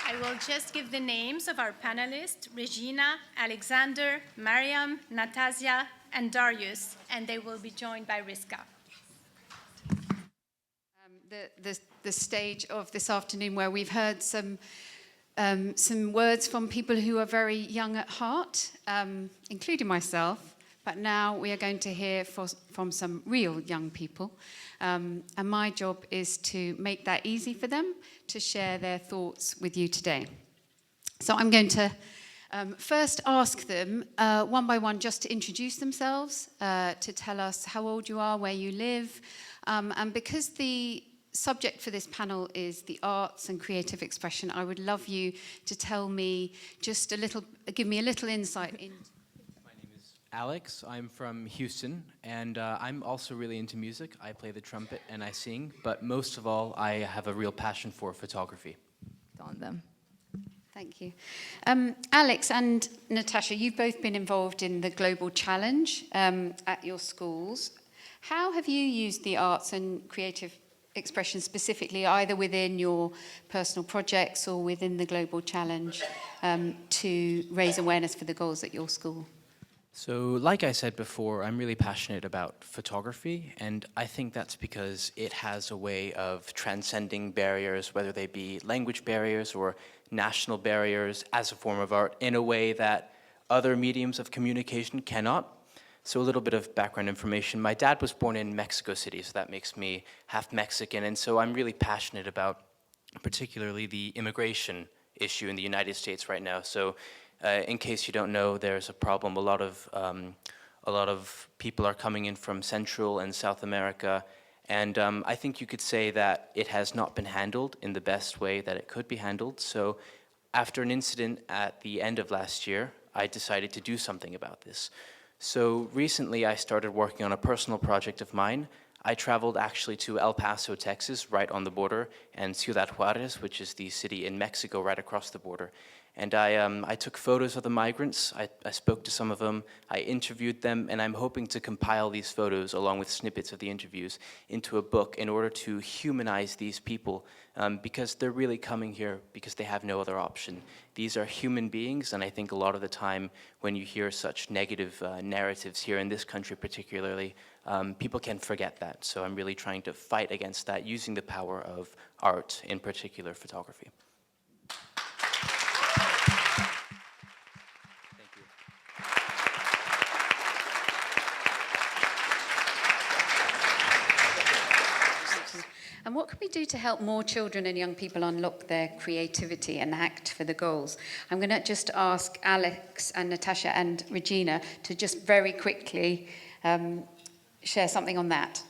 I will just give the names of our panelists, Regina, Alexander, Mariam, Natasja, and Darius, and they will be joined by Riska. The stage of this afternoon where we've heard some words from people who are very young at heart, including myself, but now we are going to hear from some real young people. And my job is to make that easy for them to share their thoughts with you today. So I'm going to first ask them one by one just to introduce themselves, to tell us how old you are, where you live, and because the subject for this panel is the arts and creative expression, I would love you to tell me just give me a little insight in. My name is Alex. I'm from Houston, and I'm also really into music. I play the trumpet and I sing, but most of all, I have a real passion for photography. On them. Thank you. Alex and Natasha, you've both been involved in the Global Challenge at your schools. How have you used the arts and creative expression specifically, either within your personal projects or within the Global Challenge, to raise awareness for the goals at your school? So, like I said before, I'm really passionate about photography, and I think that's because it has a way of transcending barriers, whether they be language barriers or national barriers, as a form of art, in a way that other mediums of communication cannot. So a little bit of background information. My dad was born in Mexico City, so that makes me half Mexican, and so I'm really passionate about particularly the immigration issue in the United States right now. So in case you don't know, there's a problem. A lot of people are coming in from Central and South America, and I think you could say that it has not been handled in the best way that it could be handled. So after an incident at the end of last year, I decided to do something about this. So recently I started working on a personal project of mine. I traveled actually to El Paso, Texas, right on the border, and Ciudad Juarez, which is the city in Mexico right across the border. And I took photos of the migrants, I spoke to some of them, I interviewed them, and I'm hoping to compile these photos along with snippets of the interviews into a book in order to humanize these people, because they're really coming here because they have no other option. These are human beings, and I think a lot of the time when you hear such negative narratives here in this country particularly, people can forget that. So I'm really trying to fight against that using the power of art, in particular photography. And what can we do to help more children and young people unlock their creativity and act for the goals? I'm going to just ask Alex and Natasha and Regina to just very quickly share something on that.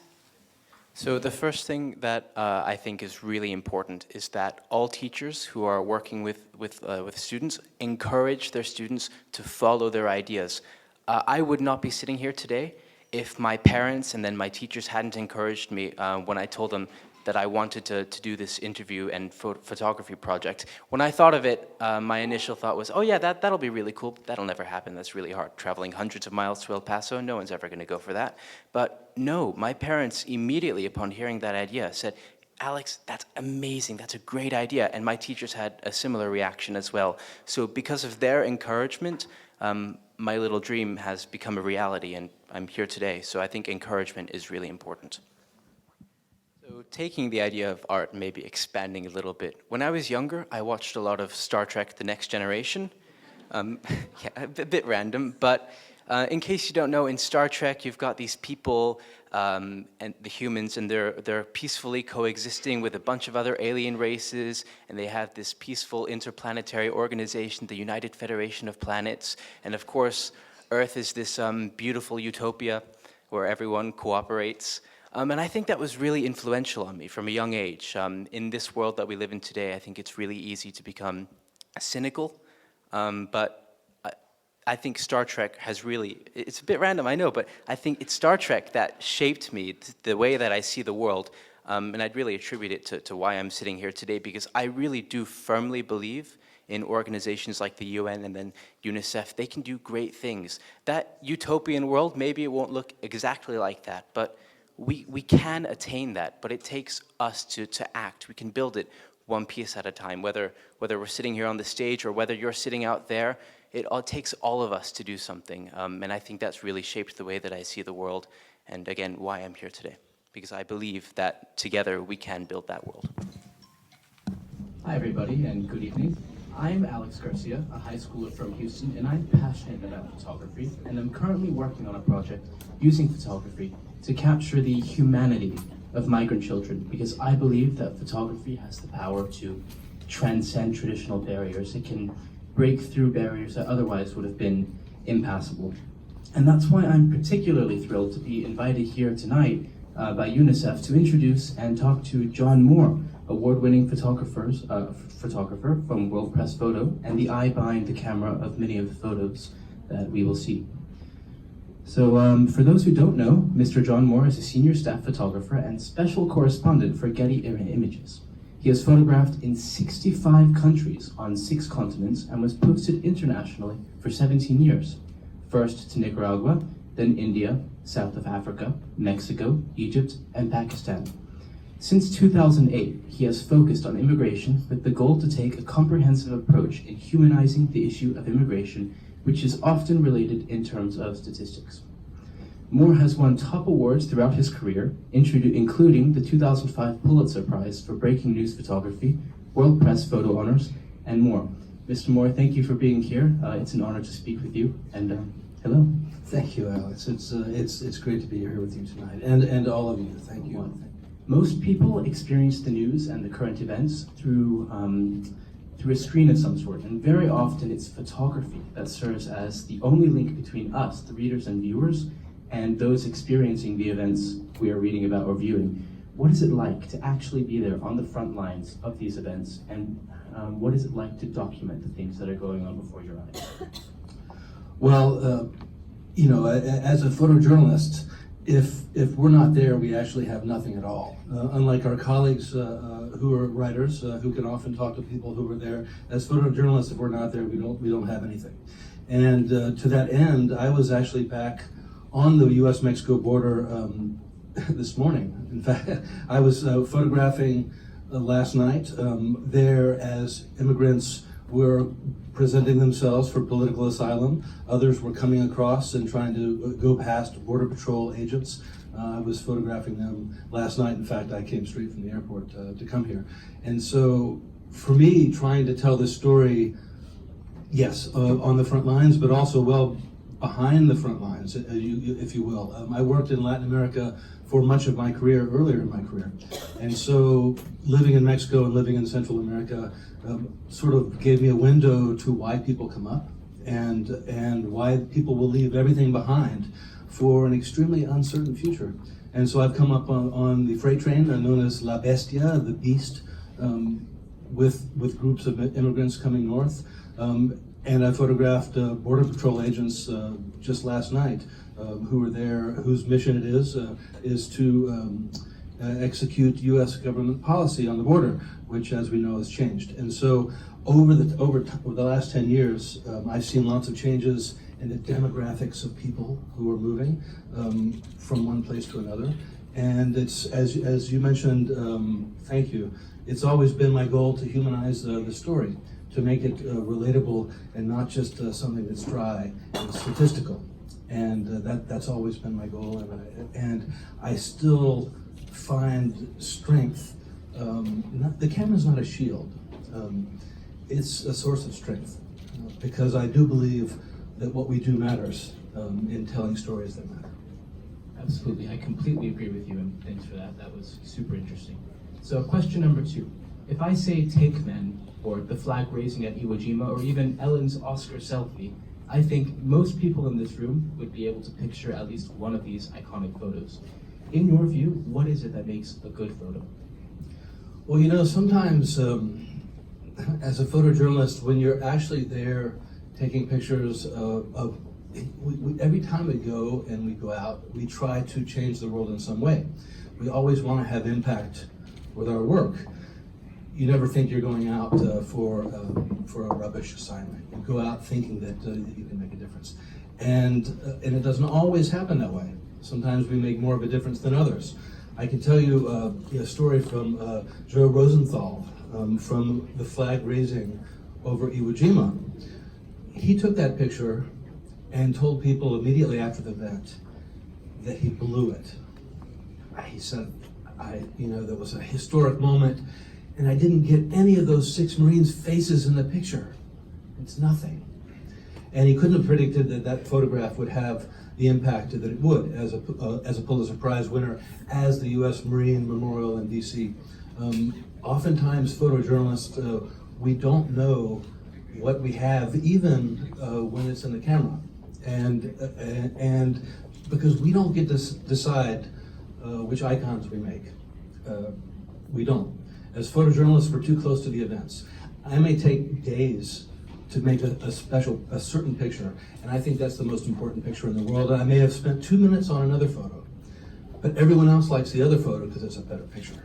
So the first thing that I think is really important is that all teachers who are working with students encourage their students to follow their ideas. I would not be sitting here today if my parents and then my teachers hadn't encouraged me when I told them that I wanted to do this interview and photography project. When I thought of it, my initial thought was, oh yeah, that'll be really cool. That'll never happen. That's really hard. Traveling hundreds of miles to El Paso, no one's ever going to go for that. But no, my parents immediately upon hearing that idea said, Alex, that's amazing. That's a great idea. And my teachers had a similar reaction as well. So because of their encouragement, my little dream has become a reality, and I'm here today. So I think encouragement is really important. So taking the idea of art, maybe expanding a little bit. When I was younger, I watched a lot of Star Trek: The Next Generation. Yeah, a bit random, but in case you don't know, in Star Trek, you've got these people and the humans, and they're peacefully coexisting with a bunch of other alien races, and they have this peaceful interplanetary organization, the United Federation of Planets, and of course, Earth is this beautiful utopia where everyone cooperates. And I think that was really influential on me from a young age. In this world that we live in today, I think it's really easy to become cynical, but I think Star Trek has really, it's a bit random, I know, but I think it's Star Trek that shaped me, the way that I see the world, and I'd really attribute it to why I'm sitting here today, because I really do firmly believe in organizations like the UN and then UNICEF. They can do great things. That utopian world, maybe it won't look exactly like that, but we can attain that, but it takes us to act. We can build it one piece at a time, whether we're sitting here on the stage or whether you're sitting out there. It all takes all of us to do something, and I think that's really shaped the way that I see the world, and again, why I'm here today, because I believe that together we can build that world. Hi everybody, and good evening. I'm Alex Garcia, a high schooler from Houston, and I'm passionate about photography, and I'm currently working on a project using photography to capture the humanity of migrant children, because I believe that photography has the power to transcend traditional barriers. It can break through barriers that otherwise would have been impassable. And that's why I'm particularly thrilled to be invited here tonight by UNICEF to introduce and talk to John Moore, award-winning photographer from World Press Photo, and the eye behind the camera of many of the photos that we will see. So for those who don't know, Mr. John Moore is a senior staff photographer and special correspondent for Getty Images. He has photographed in 65 countries on 6 continents and was posted internationally for 17 years. First to Nicaragua, then India, South of Africa, Mexico, Egypt, and Pakistan. Since 2008, he has focused on immigration with the goal to take a comprehensive approach in humanizing the issue of immigration, which is often related in terms of statistics. Moore has won top awards throughout his career, including the 2005 Pulitzer Prize for Breaking News Photography, World Press Photo Honors, and more. Mr. Moore, thank you for being here. It's an honor to speak with you, and hello. Thank you, Alex. It's great to be here with you tonight, and all of you. Thank you. Most people experience the news and the current events through a screen of some sort, and very often it's photography that serves as the only link between us, the readers and viewers, and those experiencing the events we are reading about or viewing. What is it like to actually be there on the front lines of these events, and what is it like to document the things that are going on before your eyes? Well, as a photojournalist, if we're not there, we actually have nothing at all. Unlike our colleagues who are writers, who can often talk to people who are there, as photojournalists, if we're not there, we don't have anything. And to that end, I was actually back on the U.S.-Mexico border this morning. In fact, I was photographing last night there as immigrants were presenting themselves for political asylum. Others were coming across and trying to go past Border Patrol agents. I was photographing them last night. In fact, I came straight from the airport to come here. And so for me, trying to tell this story, yes, on the front lines, but also well behind the front lines, if you will. I worked in Latin America for much of my career, earlier in my career. And so living in Mexico and living in Central America sort of gave me a window to why people come up and why people will leave everything behind for an extremely uncertain future. And so I've come up on the freight train known as La Bestia, the Beast, with groups of immigrants coming north. And I photographed Border Patrol agents just last night who were there, whose mission it is to execute U.S. government policy on the border, which, as we know, has changed. And so over the last 10 years, I've seen lots of changes in the demographics of people who are moving from one place to another. And it's, as you mentioned, thank you, it's always been my goal to humanize the story, to make it relatable and not just something that's dry and statistical. And that's always been my goal, and I still find strength. The camera's not a shield. It's a source of strength, because I do believe that what we do matters in telling stories that matter. Absolutely, I completely agree with you, and thanks for that. That was super interesting. So question number 2. If I say Take Men, or the flag raising at Iwo Jima, or even Ellen's Oscar selfie, I think most people in this room would be able to picture at least one of these iconic photos. In your view, what is it that makes a good photo? Well, sometimes as a photojournalist, when you're actually there taking pictures every time we go and we go out, we try to change the world in some way. We always want to have impact with our work. You never think you're going out for a rubbish assignment. You go out thinking that you can make a difference. And it doesn't always happen that way. Sometimes we make more of a difference than others. I can tell you a story from Joe Rosenthal, from the flag raising over Iwo Jima. He took that picture and told people immediately after the event that he blew it. He said, there was a historic moment, and I didn't get any of those 6 Marines' faces in the picture. It's nothing. And he couldn't have predicted that that photograph would have the impact that it would as a Pulitzer Prize winner, as the U.S. Marine Memorial in D.C. Oftentimes, photojournalists, we don't know what we have, even when it's in the camera, and because we don't get to decide which icons we make. We don't. As photojournalists, we're too close to the events. I may take days to make a certain picture, and I think that's the most important picture in the world. And I may have spent 2 minutes on another photo, but everyone else likes the other photo because it's a better picture.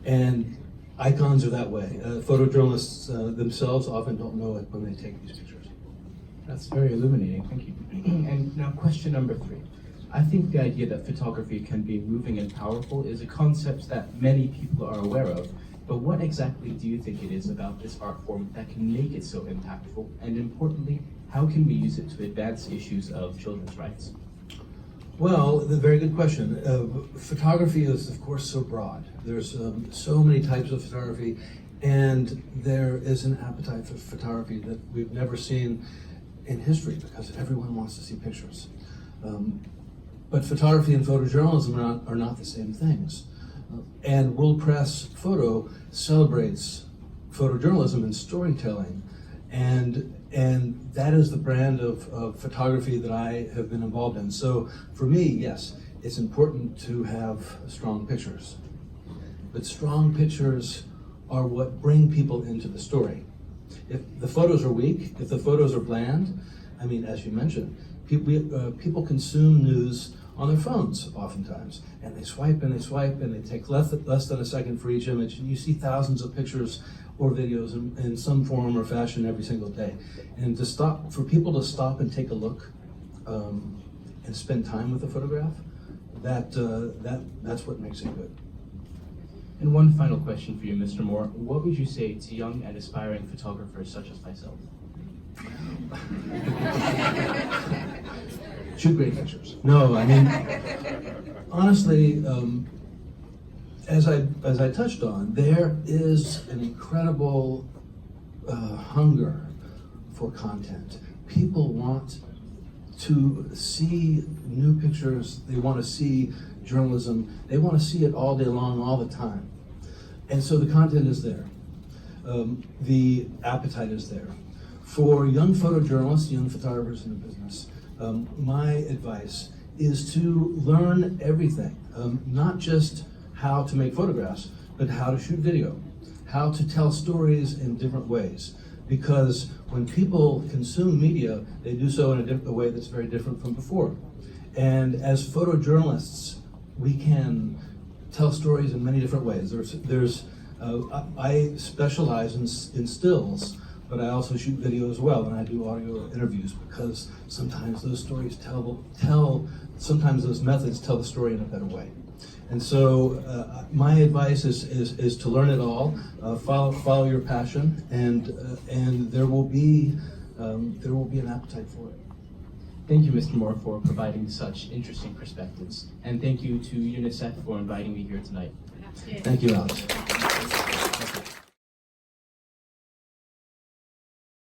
And icons are that way. Photojournalists themselves often don't know it when they take these pictures. That's very illuminating, thank you. And now question number 3. I think the idea that photography can be moving and powerful is a concept that many people are aware of, but what exactly do you think it is about this art form that can make it so impactful? And importantly, how can we use it to advance issues of children's rights? Well, a very good question. Photography is, of course, so broad. There's so many types of photography, and there is an appetite for photography that we've never seen in history because everyone wants to see pictures. But photography and photojournalism are not the same things. And World Press Photo celebrates photojournalism and storytelling, and that is the brand of photography that I have been involved in. So for me, yes, it's important to have strong pictures. But strong pictures are what bring people into the story. If the photos are weak, if the photos are bland, I mean, as you mentioned, people consume news on their phones oftentimes, and they swipe and they swipe, and they take less than a second for each image, and you see thousands of pictures or videos in some form or fashion every single day. And for people to stop and take a look and spend time with a photograph, that's what makes it good. And one final question for you, Mr. Moore. What would you say to young and aspiring photographers such as myself? Shoot great pictures. No, I mean, honestly, as I touched on, there is an incredible hunger for content. People want to see new pictures. They want to see journalism. They want to see it all day long, all the time. And so the content is there. The appetite is there. For young photojournalists, young photographers in the business, my advice is to learn everything, not just how to make photographs, but how to shoot video, how to tell stories in different ways. Because when people consume media, they do so in a way that's very different from before. And as photojournalists, we can tell stories in many different ways. I specialize in stills, but I also shoot video as well, and I do audio interviews because sometimes those stories sometimes those methods tell the story in a better way. And so my advice is to learn it all, follow your passion, and there will be an appetite for it. Thank you, Mr. Moore, for providing such interesting perspectives. And thank you to UNICEF for inviting me here tonight. Thank you, Alex.